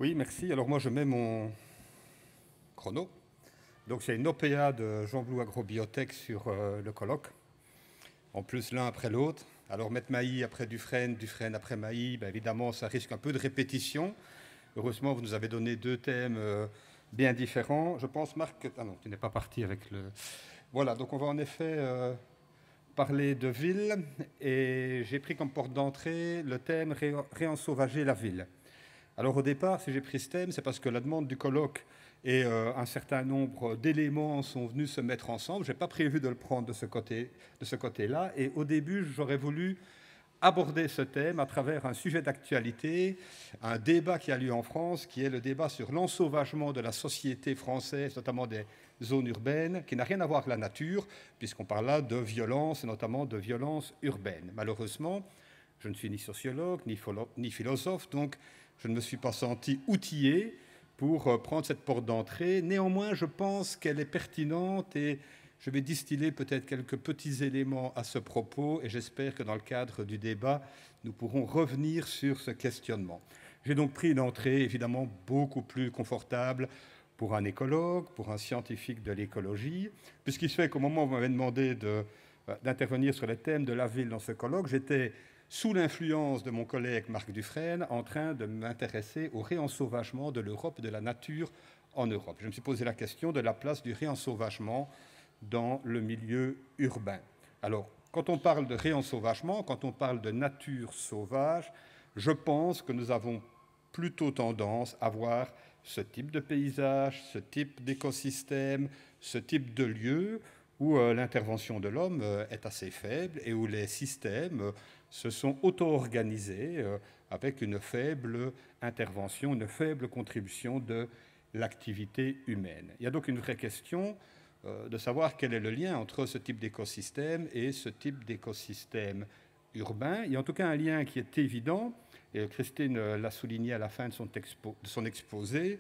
Oui, merci. Alors moi, je mets mon chrono. Donc c'est une OPA de Jean Blou Agrobiotech sur le colloque. En plus, l'un après l'autre. Alors mettre Mailly après Dufresne, Dufresne après Mailly, ben, évidemment, ça risque un peu de répétition. Heureusement, vous nous avez donné deux thèmes bien différents. Je pense, Marc, que... Ah non, tu n'es pas parti avec le... Voilà, donc on va en effet parler de ville. Et j'ai pris comme porte d'entrée le thème réensauvager la ville. Alors au départ, si j'ai pris ce thème, c'est parce que la demande du colloque et un certain nombre d'éléments sont venus se mettre ensemble. Je n'ai pas prévu de le prendre de ce côté-là. Et au début, j'aurais voulu aborder ce thème à travers un sujet d'actualité, un débat qui a lieu en France, qui est le débat sur l'ensauvagement de la société française, notamment des zones urbaines, qui n'a rien à voir avec la nature, puisqu'on parle là de violence, et notamment de violence urbaine. Malheureusement, je ne suis ni sociologue, ni philosophe, donc je ne me suis pas senti outillé pour prendre cette porte d'entrée. Néanmoins, je pense qu'elle est pertinente et je vais distiller peut-être quelques petits éléments à ce propos et j'espère que dans le cadre du débat, nous pourrons revenir sur ce questionnement. J'ai donc pris une entrée évidemment beaucoup plus confortable pour un écologue, pour un scientifique de l'écologie, puisqu'il se fait qu'au moment où vous m'avez demandé d'intervenir sur les thèmes de la ville dans ce colloque, j'étais sous l'influence de mon collègue Marc Dufresne, en train de m'intéresser au réensauvagement de l'Europe et de la nature en Europe. Je me suis posé la question de la place du réensauvagement dans le milieu urbain. Alors, quand on parle de réensauvagement, quand on parle de nature sauvage, je pense que nous avons plutôt tendance à voir ce type de paysage, ce type d'écosystème, ce type de lieu où l'intervention de l'homme est assez faible et où les systèmes se sont auto-organisés avec une faible intervention, une faible contribution de l'activité humaine. Il y a donc une vraie question de savoir quel est le lien entre ce type d'écosystème et ce type d'écosystème urbain. Il y a en tout cas un lien qui est évident, et Christine l'a souligné à la fin de son exposé.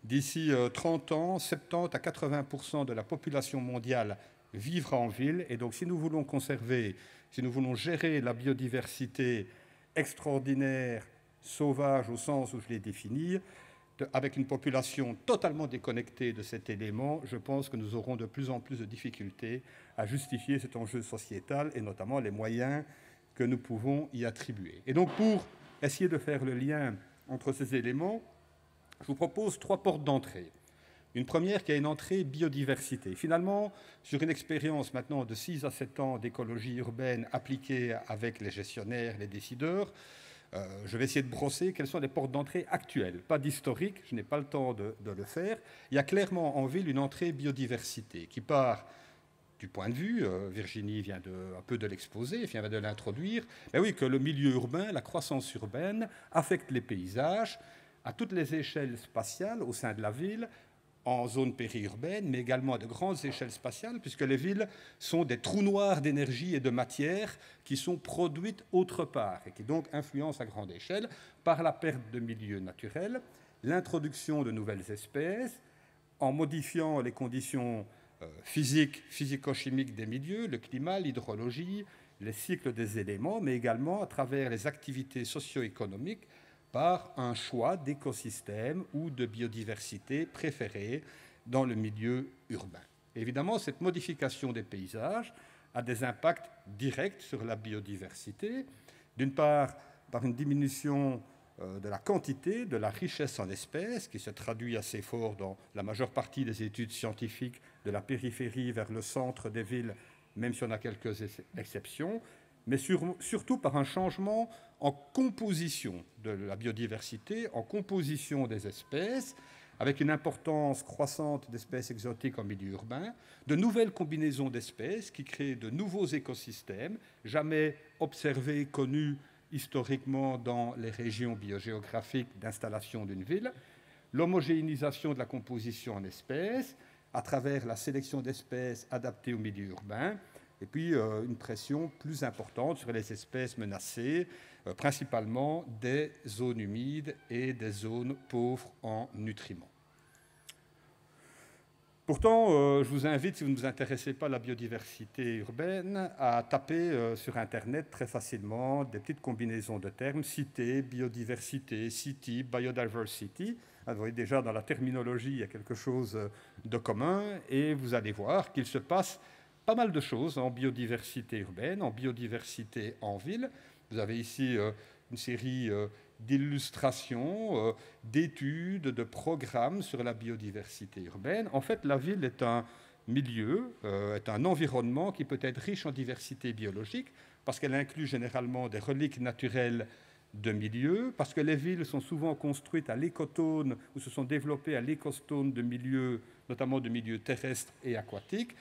D'ici 30 ans, 70 à 80% de la population mondiale vivra en ville, et donc si nous voulons conserver, si nous voulons gérer la biodiversité extraordinaire, sauvage au sens où je l'ai défini, avec une population totalement déconnectée de cet élément, je pense que nous aurons de plus en plus de difficultés à justifier cet enjeu sociétal et notamment les moyens que nous pouvons y attribuer. Et donc pour essayer de faire le lien entre ces éléments, je vous propose trois portes d'entrée. Une première qui a une entrée biodiversité. Finalement, sur une expérience maintenant de 6 à 7 ans d'écologie urbaine appliquée avec les gestionnaires, les décideurs, je vais essayer de brosser quelles sont les portes d'entrée actuelles. Pas d'historique, je n'ai pas le temps de le faire. Il y a clairement en ville une entrée biodiversité qui part du point de vue, Virginie vient un peu de l'exposer, vient de l'introduire, mais oui, que le milieu urbain, la croissance urbaine affecte les paysages à toutes les échelles spatiales au sein de la ville, en zone périurbaine, mais également à de grandes échelles spatiales, puisque les villes sont des trous noirs d'énergie et de matière qui sont produites autre part et qui donc influencent à grande échelle par la perte de milieux naturels, l'introduction de nouvelles espèces, en modifiant les conditions physico-chimiques des milieux, le climat, l'hydrologie, les cycles des éléments, mais également à travers les activités socio-économiques par un choix d'écosystème ou de biodiversité préférée dans le milieu urbain. Évidemment, cette modification des paysages a des impacts directs sur la biodiversité, d'une part par une diminution de la quantité, de la richesse en espèces, qui se traduit assez fort dans la majeure partie des études scientifiques de la périphérie vers le centre des villes, même si on a quelques exceptions, mais surtout par un changement en composition de la biodiversité, en composition des espèces, avec une importance croissante d'espèces exotiques en milieu urbain, de nouvelles combinaisons d'espèces qui créent de nouveaux écosystèmes, jamais observés, connus historiquement dans les régions biogéographiques d'installation d'une ville, l'homogénéisation de la composition en espèces, à travers la sélection d'espèces adaptées au milieu urbain, et puis une pression plus importante sur les espèces menacées, principalement des zones humides et des zones pauvres en nutriments. Pourtant, je vous invite, si vous ne vous intéressez pas à la biodiversité urbaine, à taper sur Internet très facilement des petites combinaisons de termes, cité, biodiversité, city, biodiversity. Vous voyez déjà dans la terminologie, il y a quelque chose de commun et vous allez voir qu'il se passe pas mal de choses en biodiversité urbaine, en biodiversité en ville. Vous avez ici une série d'illustrations, d'études, de programmes sur la biodiversité urbaine. En fait, la ville est un milieu, est un environnement qui peut être riche en diversité biologique, parce qu'elle inclut généralement des reliques naturelles de milieux, parce que les villes sont souvent construites à l'écotone, ou se sont développées à l'écotone de milieux, notamment de milieux terrestres et aquatiques,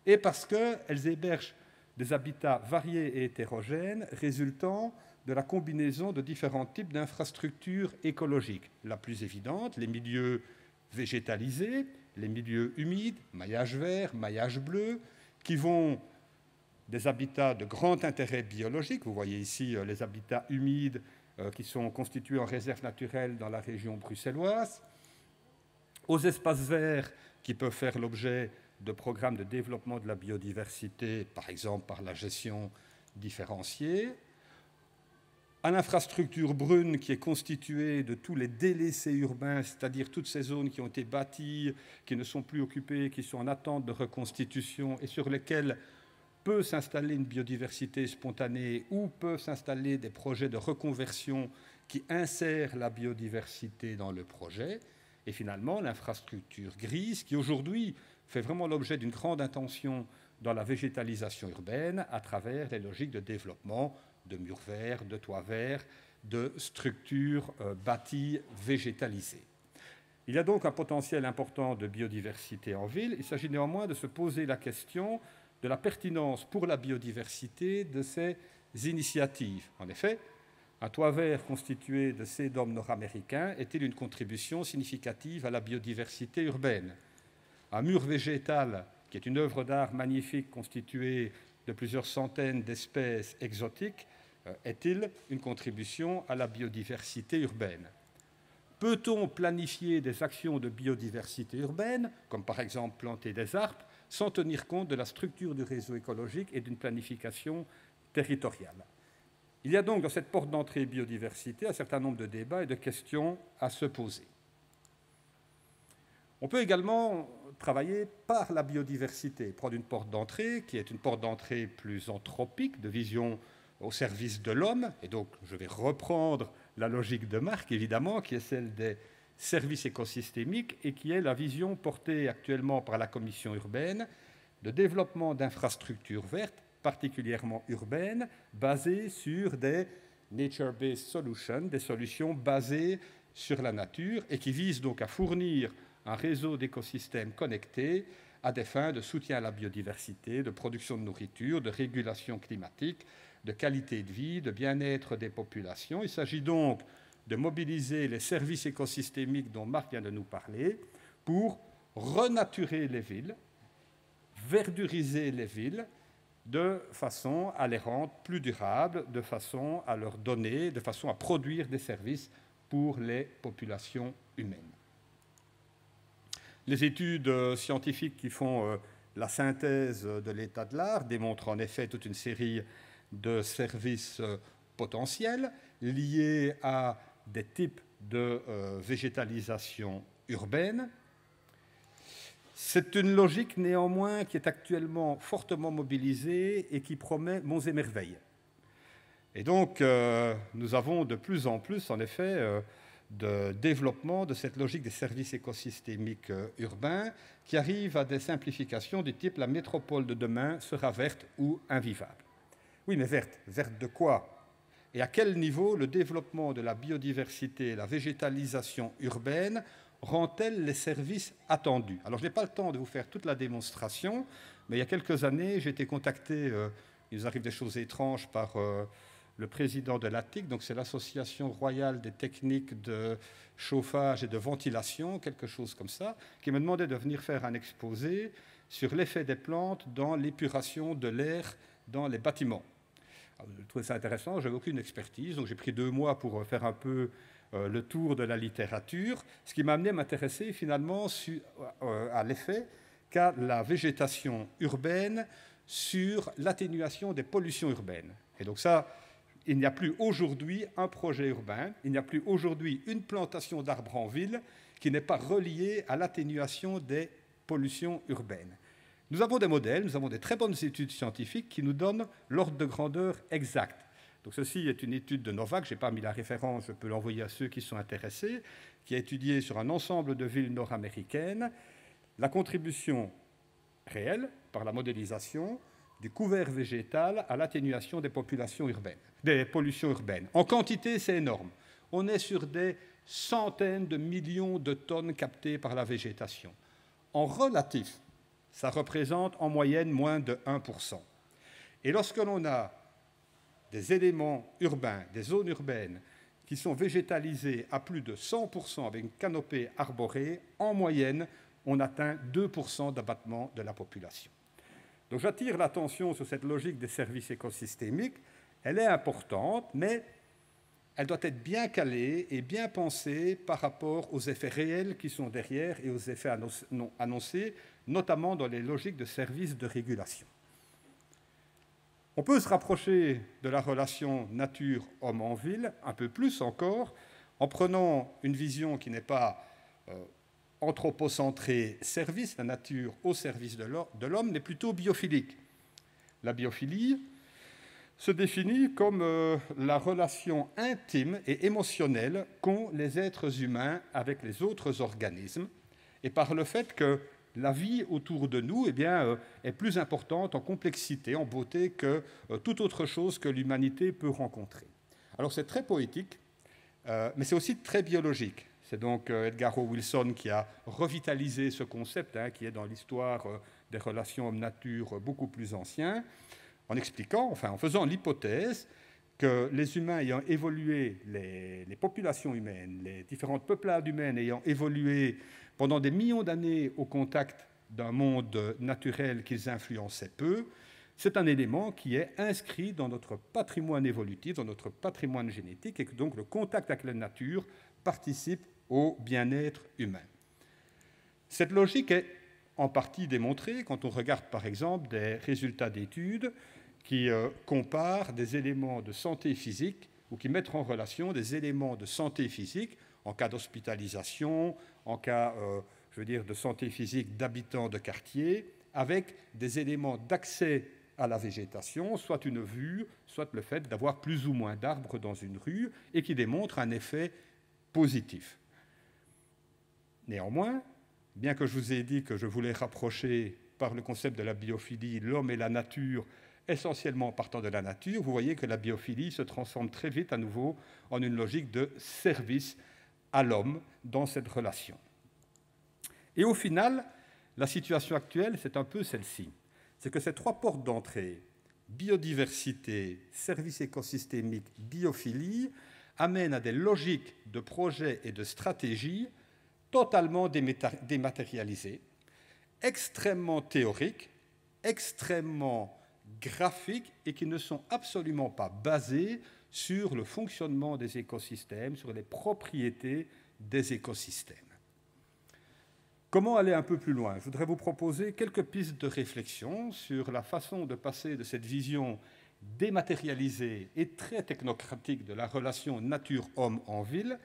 et parce qu'elles hébergent des habitats variés et hétérogènes résultant de la combinaison de différents types d'infrastructures écologiques. La plus évidente, les milieux végétalisés, les milieux humides, maillage vert, maillage bleu, qui vont des habitats de grand intérêt biologique. Vous voyez ici les habitats humides qui sont constitués en réserve naturelle dans la région bruxelloise, aux espaces verts qui peuvent faire l'objet de programmes de développement de la biodiversité, par exemple par la gestion différenciée, à l'infrastructure brune qui est constituée de tous les délaissés urbains, c'est-à-dire toutes ces zones qui ont été bâties, qui ne sont plus occupées, qui sont en attente de reconstitution et sur lesquelles peut s'installer une biodiversité spontanée ou peuvent s'installer des projets de reconversion qui insèrent la biodiversité dans le projet. Et finalement, l'infrastructure grise qui aujourd'hui fait vraiment l'objet d'une grande intention dans la végétalisation urbaine à travers les logiques de développement de murs verts, de toits verts, de structures bâties végétalisées. Il y a donc un potentiel important de biodiversité en ville. Il s'agit néanmoins de se poser la question de la pertinence pour la biodiversité de ces initiatives. En effet, un toit vert constitué de sédums nord-américains est-il une contribution significative à la biodiversité urbaine? Un mur végétal, qui est une œuvre d'art magnifique constituée de plusieurs centaines d'espèces exotiques, est-il une contribution à la biodiversité urbaine? Peut-on planifier des actions de biodiversité urbaine, comme par exemple planter des arbres, sans tenir compte de la structure du réseau écologique et d'une planification territoriale? Il y a donc dans cette porte d'entrée biodiversité un certain nombre de débats et de questions à se poser. On peut également travailler par la biodiversité, prendre une porte d'entrée qui est une porte d'entrée plus anthropique, de vision au service de l'homme, et donc je vais reprendre la logique de Marc, évidemment, qui est celle des services écosystémiques et qui est la vision portée actuellement par la Commission urbaine de développement d'infrastructures vertes, particulièrement urbaines, basées sur des nature-based solutions, des solutions basées sur la nature et qui visent donc à fournir un réseau d'écosystèmes connectés à des fins de soutien à la biodiversité, de production de nourriture, de régulation climatique, de qualité de vie, de bien-être des populations. Il s'agit donc de mobiliser les services écosystémiques dont Marc vient de nous parler pour renaturer les villes, verduriser les villes, de façon à les rendre plus durables, de façon à leur donner, de façon à produire des services pour les populations humaines. Les études scientifiques qui font la synthèse de l'état de l'art démontrent en effet toute une série de services potentiels liés à des types de végétalisation urbaine. C'est une logique néanmoins qui est actuellement fortement mobilisée et qui promet monts et merveilles. Et donc nous avons de plus en plus en effet de développement de cette logique des services écosystémiques urbains qui arrive à des simplifications du type la métropole de demain sera verte ou invivable. Oui, mais verte. Verte de quoi? Et à quel niveau le développement de la biodiversité et la végétalisation urbaine rend-elle les services attendus? Alors, je n'ai pas le temps de vous faire toute la démonstration, mais il y a quelques années, j'ai été contacté, il nous arrive des choses étranges, par le président de l'ATIC, donc c'est l'Association royale des techniques de chauffage et de ventilation, quelque chose comme ça, qui me demandait de venir faire un exposé sur l'effet des plantes dans l'épuration de l'air dans les bâtiments. Alors, je trouvais ça intéressant, je n'avais aucune expertise, donc j'ai pris 2 mois pour faire un peu le tour de la littérature, ce qui m'a amené à m'intéresser finalement à l'effet qu'a la végétation urbaine sur l'atténuation des pollutions urbaines. Et donc ça, il n'y a plus aujourd'hui un projet urbain, il n'y a plus aujourd'hui une plantation d'arbres en ville qui n'est pas reliée à l'atténuation des pollutions urbaines. Nous avons des modèles, nous avons des très bonnes études scientifiques qui nous donnent l'ordre de grandeur exact. Donc ceci est une étude de Novak, je n'ai pas mis la référence, je peux l'envoyer à ceux qui sont intéressés, qui a étudié sur un ensemble de villes nord-américaines la contribution réelle, par la modélisation, du couvert végétal à l'atténuation des populations urbaines, des pollutions urbaines. En quantité, c'est énorme. On est sur des centaines de millions de tonnes captées par la végétation. En relatif, ça représente en moyenne moins de 1%. Et lorsque l'on a des éléments urbains, des zones urbaines, qui sont végétalisées à plus de 100% avec une canopée arborée, en moyenne, on atteint 2% d'abattement de la population. Donc j'attire l'attention sur cette logique des services écosystémiques. Elle est importante, mais elle doit être bien calée et bien pensée par rapport aux effets réels qui sont derrière et aux effets annoncés, notamment dans les logiques de services de régulation. On peut se rapprocher de la relation nature-homme en ville, un peu plus encore, en prenant une vision qui n'est pas anthropocentrée service, la nature au service de l'homme, mais plutôt biophilique. La biophilie se définit comme la relation intime et émotionnelle qu'ont les êtres humains avec les autres organismes, et par le fait que la vie autour de nous est plus importante en complexité, en beauté que toute autre chose que l'humanité peut rencontrer. Alors c'est très poétique, mais c'est aussi très biologique. C'est donc Edgar O. Wilson qui a revitalisé ce concept, qui est dans l'histoire des relations homme-nature beaucoup plus ancien, en expliquant, en faisant l'hypothèse que les humains ayant évolué, les populations humaines, les différentes peuplades humaines ayant évolué pendant des millions d'années au contact d'un monde naturel qu'ils influençaient peu, c'est un élément qui est inscrit dans notre patrimoine évolutif, dans notre patrimoine génétique, et que donc le contact avec la nature participe au bien-être humain. Cette logique est en partie démontrée quand on regarde par exemple des résultats d'études qui comparent des éléments de santé physique ou qui mettent en relation des éléments de santé physique en cas d'hospitalisation, en cas de santé physique d'habitants de quartier, avec des éléments d'accès à la végétation, soit une vue, soit le fait d'avoir plus ou moins d'arbres dans une rue, et qui démontrent un effet positif. Néanmoins, bien que je vous ai dit que je voulais rapprocher par le concept de la biophilie l'homme et la nature, essentiellement partant de la nature, vous voyez que la biophilie se transforme très vite à nouveau en une logique de service à l'homme dans cette relation. Et au final, la situation actuelle, c'est un peu celle-ci. C'est que ces trois portes d'entrée, biodiversité, services écosystémiques, biophilie, amènent à des logiques de projets et de stratégies totalement dématérialisées, extrêmement théoriques, extrêmement graphiques et qui ne sont absolument pas basées sur le fonctionnement des écosystèmes, sur les propriétés des écosystèmes. Comment aller un peu plus loin? Je voudrais vous proposer quelques pistes de réflexion sur la façon de passer de cette vision dématérialisée et très technocratique de la relation nature-homme en ville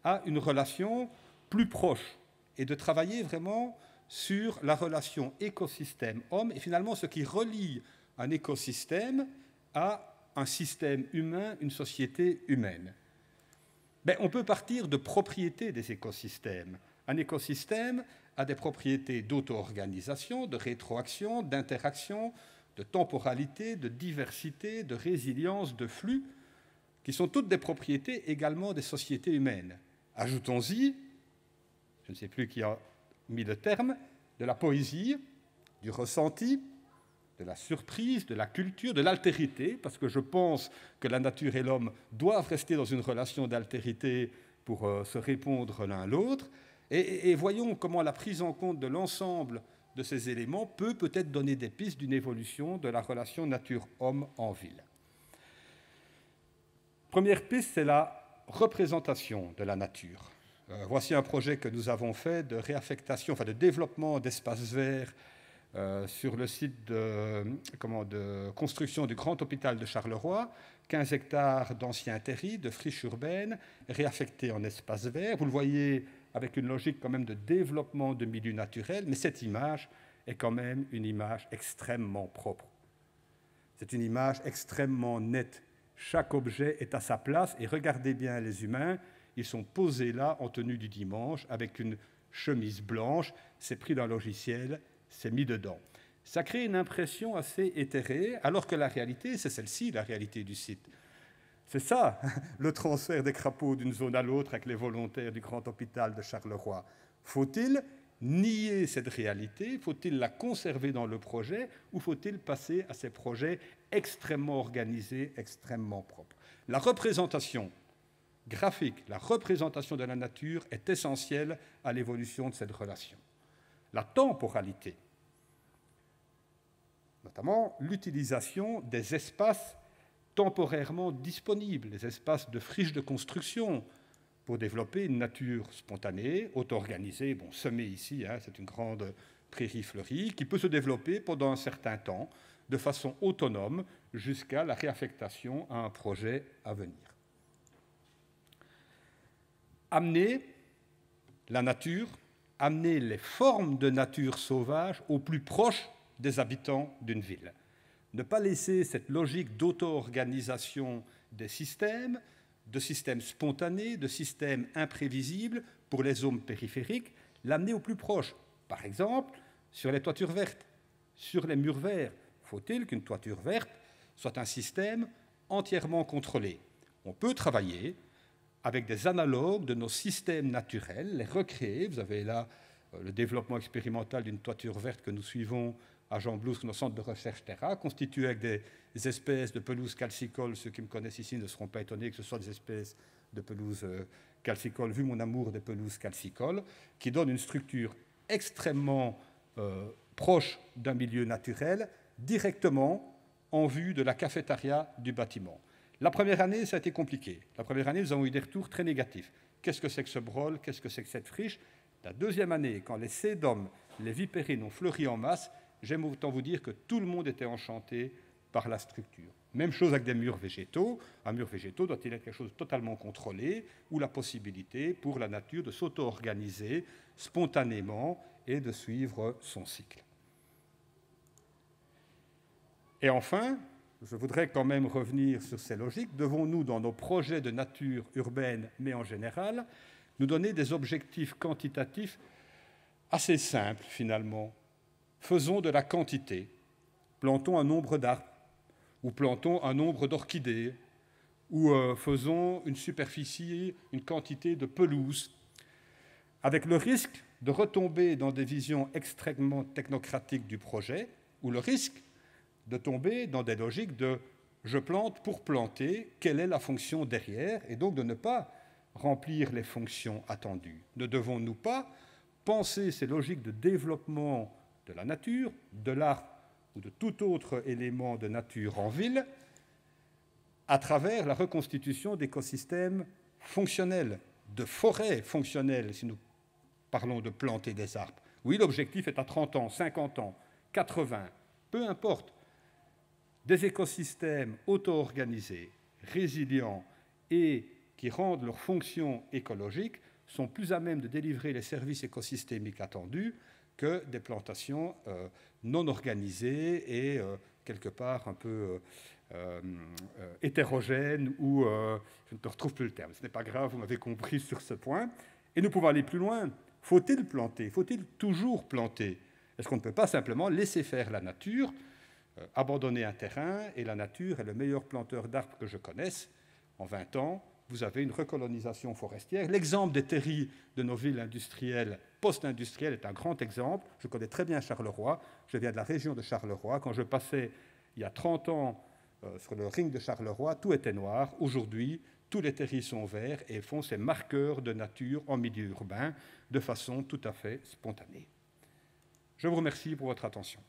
à une relation plus proche et de travailler vraiment sur la relation écosystème-homme et finalement ce qui relie un écosystème à un système humain, une société humaine. On peut partir de propriétés des écosystèmes. Un écosystème a des propriétés d'auto-organisation, de rétroaction, d'interaction, de temporalité, de diversité, de résilience, de flux, qui sont toutes des propriétés également des sociétés humaines. Ajoutons-y, je ne sais plus qui a mis le terme, de la poésie, du ressenti, de la surprise, de la culture, de l'altérité, parce que je pense que la nature et l'homme doivent rester dans une relation d'altérité pour se répondre l'un l'autre. Et voyons comment la prise en compte de l'ensemble de ces éléments peut peut-être donner des pistes d'une évolution de la relation nature-homme en ville. Première piste, c'est la représentation de la nature. Voici un projet que nous avons fait de réaffectation, enfin de développement d'espaces verts sur le site de construction du grand hôpital de Charleroi, 15 hectares d'anciens terris, de friches urbaines, réaffectés en espaces verts. Vous le voyez avec une logique quand même de développement de milieux naturels, mais cette image est quand même une image extrêmement propre. C'est une image extrêmement nette. Chaque objet est à sa place et regardez bien les humains, ils sont posés là en tenue du dimanche avec une chemise blanche, c'est pris dans le logiciel, c'est mis dedans. Ça crée une impression assez éthérée, alors que la réalité, c'est celle-ci, la réalité du site. C'est ça, le transfert des crapauds d'une zone à l'autre avec les volontaires du grand hôpital de Charleroi. Faut-il nier cette réalité? Faut-il la conserver dans le projet? Ou faut-il passer à ces projets extrêmement organisés, extrêmement propres? La représentation graphique, la représentation de la nature est essentielle à l'évolution de cette relation. La temporalité, notamment l'utilisation des espaces temporairement disponibles, les espaces de friches de construction, pour développer une nature spontanée, auto-organisée, semée ici, c'est une grande prairie fleurie, qui peut se développer pendant un certain temps, de façon autonome, jusqu'à la réaffectation à un projet à venir. Amener la nature, amener les formes de nature sauvage au plus proche des habitants d'une ville. Ne pas laisser cette logique d'auto-organisation des systèmes, de systèmes spontanés, de systèmes imprévisibles pour les zones périphériques, l'amener au plus proche. Par exemple, sur les toitures vertes, sur les murs verts. Faut-il qu'une toiture verte soit un système entièrement contrôlé? On peut travailler avec des analogues de nos systèmes naturels, les recréer. Vous avez là le développement expérimental d'une toiture verte que nous suivons à Gembloux, nos centres de recherche Terra, constitués avec des espèces de pelouses calcicoles. Ceux qui me connaissent ici ne seront pas étonnés que ce soit des espèces de pelouses calcicoles, vu mon amour des pelouses calcicoles, qui donnent une structure extrêmement proche d'un milieu naturel, directement en vue de la cafétéria du bâtiment. La première année, ça a été compliqué. La première année, nous avons eu des retours très négatifs. Qu'est-ce que c'est que ce brol? Qu'est-ce que c'est que cette friche? La deuxième année, quand les sédums, les vipérines ont fleuri en masse, j'aime autant vous dire que tout le monde était enchanté par la structure. Même chose avec des murs végétaux. Un mur végétaux doit-il être quelque chose de totalement contrôlé, ou la possibilité pour la nature de s'auto-organiser spontanément et de suivre son cycle. Et enfin, je voudrais quand même revenir sur ces logiques. Devons-nous, dans nos projets de nature urbaine, mais en général, nous donner des objectifs quantitatifs assez simples, finalement? Faisons de la quantité. Plantons un nombre d'arbres, ou plantons un nombre d'orchidées, ou faisons une superficie, une quantité de pelouse, avec le risque de retomber dans des visions extrêmement technocratiques du projet, ou le risque de tomber dans des logiques de « je plante pour planter, quelle est la fonction derrière ?» et donc de ne pas remplir les fonctions attendues. Ne devons-nous pas penser ces logiques de développement de la nature, de l'arbre ou de tout autre élément de nature en ville à travers la reconstitution d'écosystèmes fonctionnels, de forêts fonctionnelles, si nous parlons de planter des arbres? Oui, l'objectif est à 30 ans, 50 ans, 80, peu importe. Des écosystèmes auto-organisés, résilients et qui rendent leur fonction écologique sont plus à même de délivrer les services écosystémiques attendus que des plantations non organisées et quelque part un peu hétérogènes ou je ne retrouve plus le terme. Ce n'est pas grave, vous m'avez compris sur ce point. Et nous pouvons aller plus loin. Faut-il planter? Faut-il toujours planter? Est-ce qu'on ne peut pas simplement laisser faire la nature, abandonner un terrain, et la nature est le meilleur planteur d'arbres que je connaisse? En 20 ans, vous avez une recolonisation forestière. L'exemple des terris de nos villes industrielles, post-industrielles, est un grand exemple. Je connais très bien Charleroi. Je viens de la région de Charleroi. Quand je passais, il y a 30 ans, sur le ring de Charleroi, tout était noir. Aujourd'hui, tous les terris sont verts et font ces marqueurs de nature en milieu urbain de façon tout à fait spontanée. Je vous remercie pour votre attention.